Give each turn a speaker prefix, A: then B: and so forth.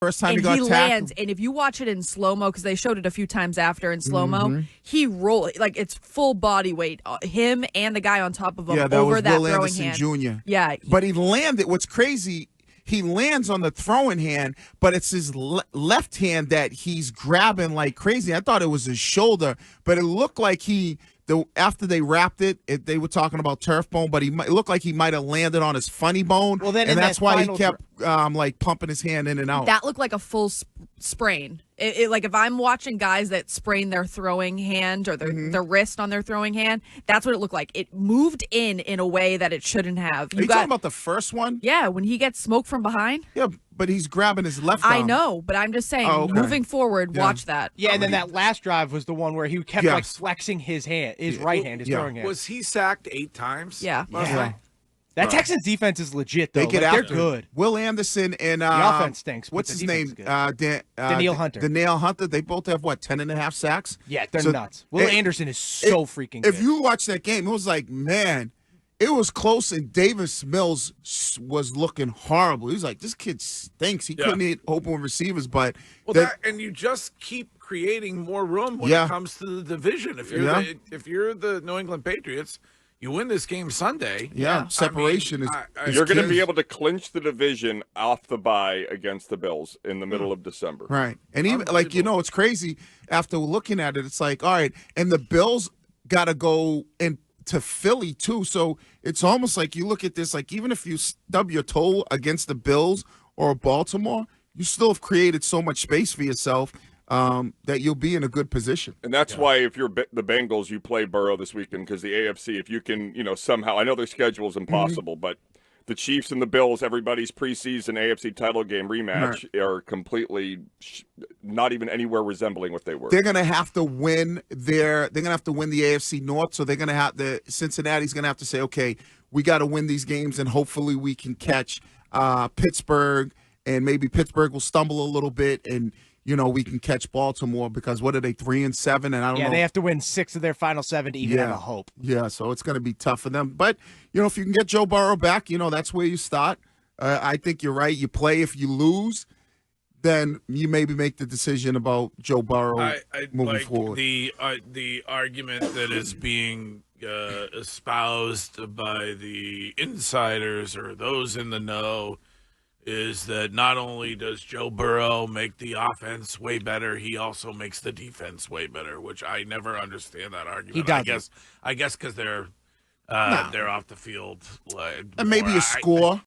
A: First time
B: and
A: he got
B: he
A: tackled.
B: lands, and if you watch it in slow-mo, because they showed it a few times after in slow-mo, he roll like it's full body weight. Him and the guy on top of him
A: Yeah, that
B: over
A: was
B: that
A: Will
B: throwing
A: Anderson
B: hand.
A: Jr.
B: Yeah.
A: But he landed. What's crazy, he lands on the throwing hand, but it's his left hand that he's grabbing like crazy. I thought it was his shoulder, but it looked like after they wrapped it, they were talking about turf bone, but it looked like he might have landed on his funny bone,
C: Well, then
A: and that's why he
C: final
A: kept like pumping his hand in and out.
B: That looked like a full sprain. Like if I'm watching guys that sprain their throwing hand or their wrist on their throwing hand, that's what it looked like. It moved in a way that it shouldn't have.
A: Are you talking about the first one?
B: Yeah, when he gets smoked from behind.
A: Yeah, but he's grabbing his left arm.
B: I know, but I'm just saying, moving forward, watch that.
C: Yeah, and then that last drive was the one where he kept like flexing his hand, his right hand, his throwing hand.
D: Was he sacked 8 times?
B: Yeah.
C: That Texans defense is legit, though.
A: They get
C: they're
A: after
C: good.
A: Will Anderson and
C: the offense stinks.
A: What's his name?
C: Danielle Hunter.
A: Danielle Hunter. They both have 10.5 sacks.
C: Yeah, they're nuts. Will Anderson is so freaking good.
A: If you watch that game, it was like, man, it was close, and Davis Mills was looking horrible. He was like, this kid stinks. He couldn't hit open receivers, but
D: and you just keep creating more room when it comes to the division. If you're the New England Patriots, you win this game Sunday.
A: Yeah, separation is
E: you're going to be able to clinch the division off the bye against the Bills in the middle of December.
A: Right. And even, like, it's crazy. After looking at it, it's like, all right, and the Bills got to go to Philly, too. So it's almost like you look at this, like, even if you stub your toe against the Bills or Baltimore, you still have created so much space for yourself that you'll be in a good position.
E: And that's why if you're the Bengals, you play Burrow this weekend, because the AFC, if you can, somehow, I know their schedule is impossible, but the Chiefs and the Bills, everybody's preseason AFC title game rematch are completely not even anywhere resembling what they were.
A: They're going to have to win they're going to have to win the AFC North, so they're going to have Cincinnati's going to have to say, okay, we got to win these games, and hopefully we can catch Pittsburgh, and maybe Pittsburgh will stumble a little bit, and we can catch Baltimore, because what are they, 3-7? And I don't know.
C: Yeah, they have to win 6 of their final 7 to even have a hope.
A: Yeah, so it's going to be tough for them. But, if you can get Joe Burrow back, that's where you start. I think you're right. You play. If you lose, then you maybe make the decision about Joe Burrow moving forward.
D: The argument that is being espoused by the insiders or those in the know is that not only does Joe Burrow make the offense way better, he also makes the defense way better, which I never understand that argument.
C: He doesn't.
D: I guess because they're off the field.
A: And maybe a score.